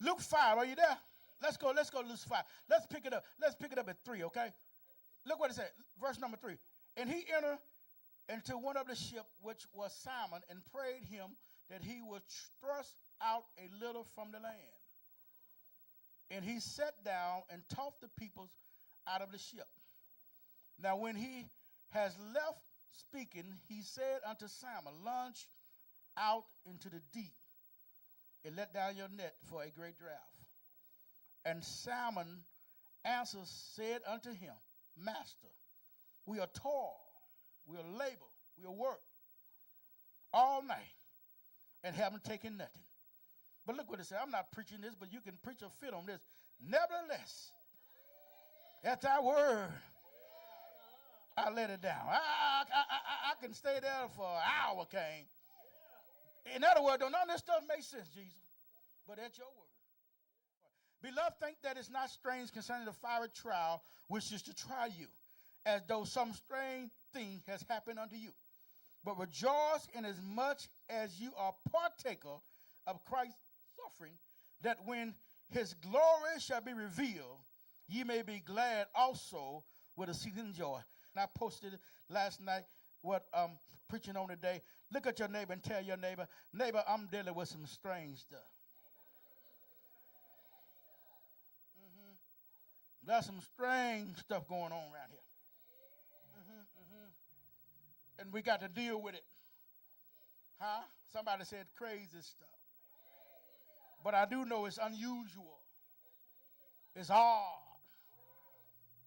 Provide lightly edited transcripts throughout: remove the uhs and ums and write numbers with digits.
Luke 5, are you there? Let's go to Luke 5. Let's pick it up. Let's pick it up at 3, okay? Look what it said, verse number 3. And he entered into one of the ship, which was Simon, and prayed him that he would thrust out a little from the land. And he sat down and taught the peoples out of the ship. Now when he has left speaking, he said unto Simon, launch out into the deep and let down your net for a great draught. And Simon answered, said unto him, Master, we are toil, we are labor, we are work all night and haven't taken nothing. But look what it said. I'm not preaching this, but you can preach a fit on this. Nevertheless, at thy word, I let it down. I can stay there for an hour, Cain. In other words, none of this stuff makes sense, Jesus. But at your word. Beloved, think that it's not strange concerning the fiery trial, which is to try you, as though some strange thing has happened unto you. But rejoice inasmuch as you are partaker of Christ's suffering, that when his glory shall be revealed, ye may be glad also with exceeding joy. And I posted it last night, what I'm preaching on today. Look at your neighbor and tell your neighbor, neighbor, I'm dealing with some strange stuff. There's some strange stuff going on around here. And we got to deal with it. Huh? Somebody said crazy stuff. But I do know it's unusual. It's odd.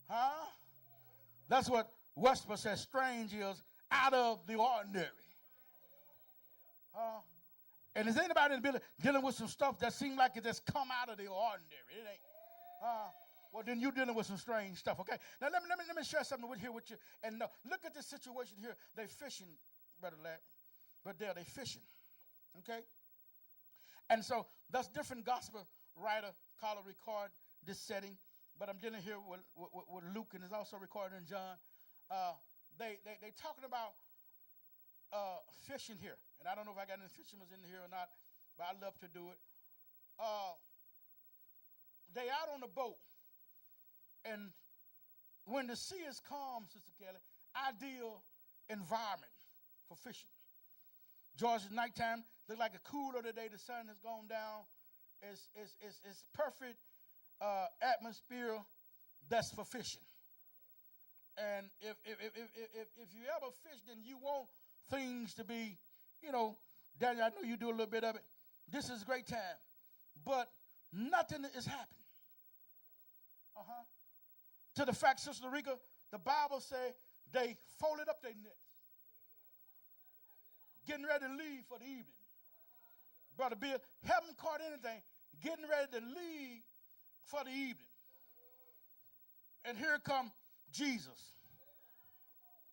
Huh? That's what Westbrook says, strange is out of the ordinary. Huh? And is anybody in the building dealing with some stuff that seems like it just come out of the ordinary? It ain't. Well, then you're dealing with some strange stuff, okay? Now, let me share something here with you. And look at this situation here. They're fishing, Brother Larry. But they're fishing, okay? And so that's different gospel writer, Carla, record this setting. But I'm dealing here with Luke, and it's also recorded in John. They talking about fishing here. And I don't know if I got any fishermen in here or not, but I love to do it. They out on the boat. And when the sea is calm, Sister Kelly, ideal environment for fishing. Georgia's nighttime looks like a cooler today. The sun has gone down. It's perfect atmosphere that's for fishing. And if you ever fish, then you want things to be, Daniel, I know you do a little bit of it. This is a great time. But nothing is happening. To the fact, Sister Rika, the Bible say they folded up their nets. Getting ready to leave for the evening. Brother Bill, haven't caught anything. Getting ready to leave for the evening. And here come Jesus.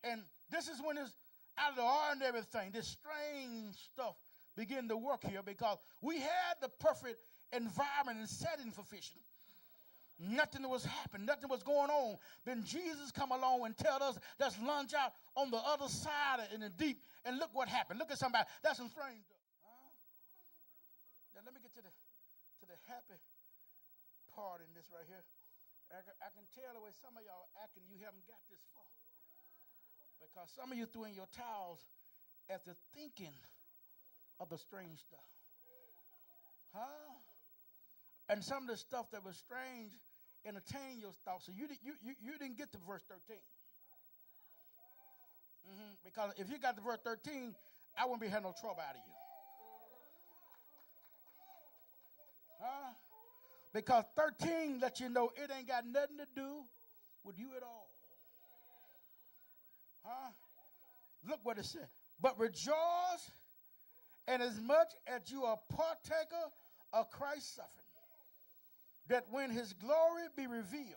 And this is when it's out of the ordinary thing. This strange stuff begin to work here because we had the perfect environment and setting for fishing. Nothing was happening. Nothing was going on. Then Jesus come along and tell us, let's launch out on the other side in the deep. And look what happened. Look at somebody. That's some strange stuff. Now let me get to the happy part in this right here. I can tell the way some of y'all acting you haven't got this far. Because some of you threw in your towels after thinking of the strange stuff. And some of the stuff that was strange entertained your thoughts. So you didn't get to verse 13. Because if you got to verse 13, I wouldn't be having no trouble out of you. Because 13 lets you know it ain't got nothing to do with you at all. Look what it said. But rejoice inasmuch as you are partaker of Christ's suffering, that when his glory be revealed,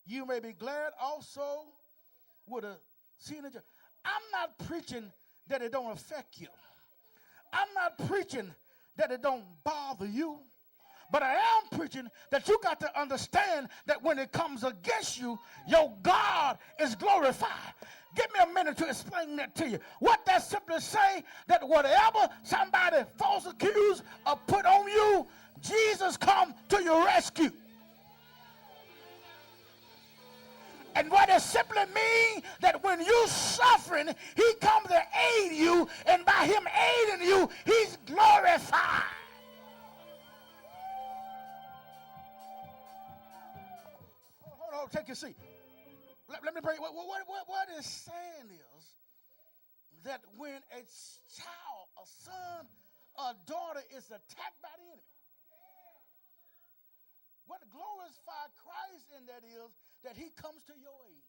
you may be glad also with a seeing of joy. I'm not preaching that it don't affect you. I'm not preaching that it don't bother you. But I am preaching that you got to understand that when it comes against you, your God is glorified. Give me a minute to explain that to you. What that simply say, that whatever somebody false accused or put on you, Jesus your rescue. And what it simply means that when you're suffering, he comes to aid you, and by him aiding you, he's glorified. Hold on, take your seat. Let me pray. What it's saying is that when a child, a son, a daughter is attacked by the enemy, what glorifies Christ in that is that he comes to your aid.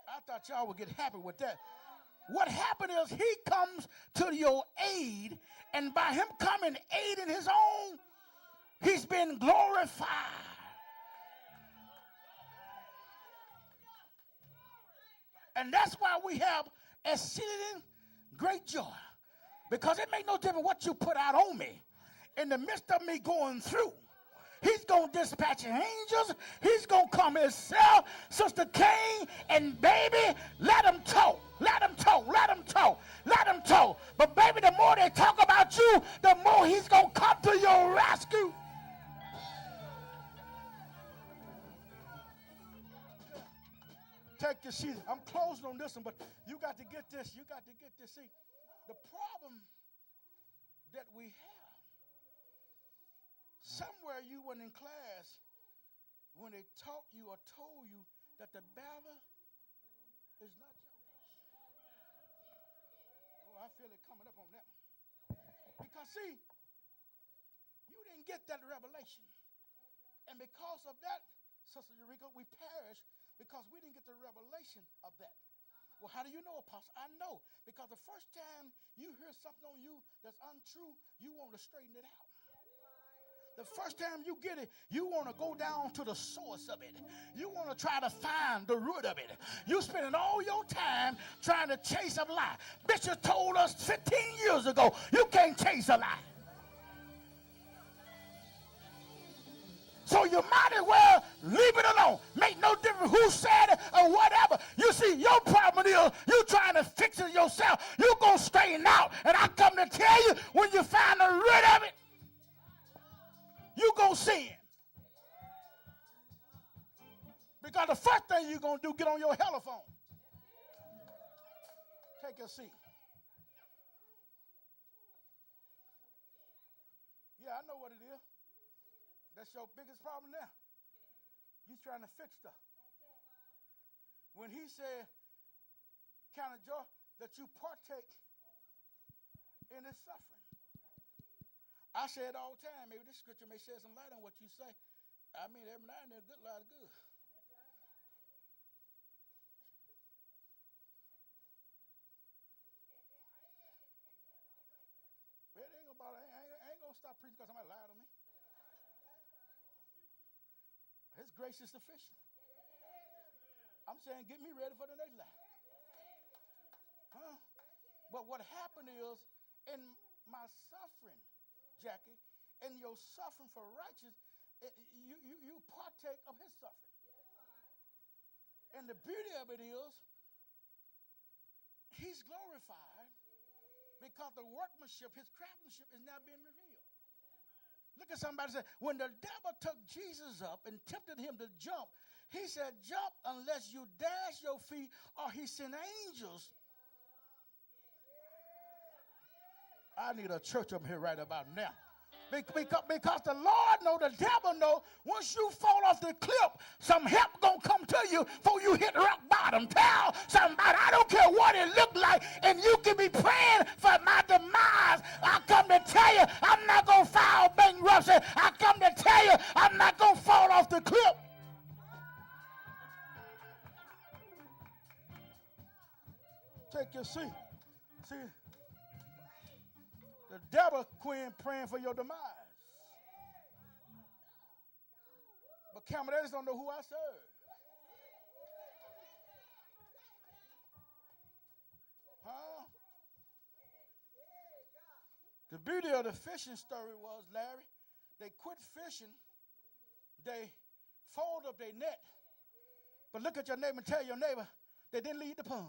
I thought y'all would get happy with that. What happened is he comes to your aid, and by him coming aiding his own, he's been glorified. And that's why we have exceeding great joy. Because it makes no difference what you put out on me. In the midst of me going through, he's going to dispatch angels. He's going to come himself, Sister Cain, and baby, let him talk. Let him talk. Let him talk. Let him talk. But baby, the more they talk about you, the more he's going to come to your rescue. Take your seat. I'm closing on this one, but you got to get this. You got to get this. See, the problem that we have, somewhere you went in class when they taught you or told you that the battle is not yours. Oh, I feel it coming up on that one. Because, see, you didn't get that revelation. And because of that, Sister Eureka, we perish because we didn't get the revelation of that. Well, how do you know, Apostle? I know. Because the first time you hear something on you that's untrue, you want to straighten it out. The first time you get it, you want to go down to the source of it. You want to try to find the root of it. You're spending all your time trying to chase a lie. Bishop told us 15 years ago, you can't chase a lie. So you might as well leave it alone. Make no difference who said it or whatever. You see, your problem is you trying to fix it yourself. You're going to straighten out. And I come to tell you, when you find the root of it, you're going to sin. Because the first thing you're going to do, get on your telephone. Take a seat. Yeah, I know what it is. That's your biggest problem now. You're trying to fix stuff. When he said, count of joy, that you partake in his suffering. I say it all the time. Maybe this scripture may shed some light on what you say. I mean, every now and then, a good lot of good. But it ain't gonna bother. I ain't gonna stop preaching because somebody lied on me. His grace is sufficient. I'm saying, get me ready for the next lie. Huh? But what happened is, in my suffering, Jackie, in your suffering for righteousness, you partake of his suffering. And the beauty of it is, he's glorified because the workmanship, his craftsmanship is now being revealed. Look at somebody say, when the devil took Jesus up and tempted him to jump, he said, jump unless you dash your feet or he sent angels. I need a church up here right about now. Because the Lord know, the devil know, once you fall off the cliff, some help gonna come to you before you hit rock bottom. Tell somebody, I don't care what it look like, and you can be praying for my demise. I come to tell you, I'm not gonna file bankruptcy. I come to tell you, I'm not gonna fall off the cliff. Take your seat. See, the devil quit praying for your demise. But Camaderas don't know who I serve. Huh? The beauty of the fishing story was, Larry, they quit fishing. They fold up their net. But look at your neighbor and tell your neighbor, they didn't leave the pond.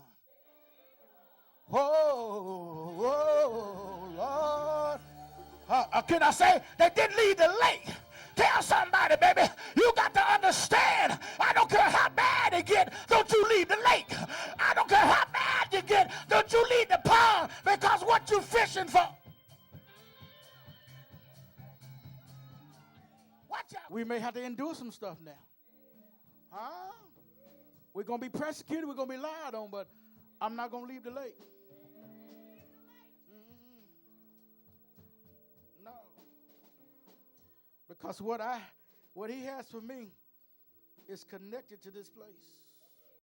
Whoa, whoa, Lord. Can I say they didn't leave the lake? Tell somebody, baby, you got to understand. I don't care how bad it get, don't you leave the lake. I don't care how bad you get, don't you leave the pond, because what you fishing for. Watch out. We may have to endure some stuff now. Huh? We're going to be persecuted, we're going to be lied on, but I'm not going to leave the lake. No. Because what he has for me is connected to this place.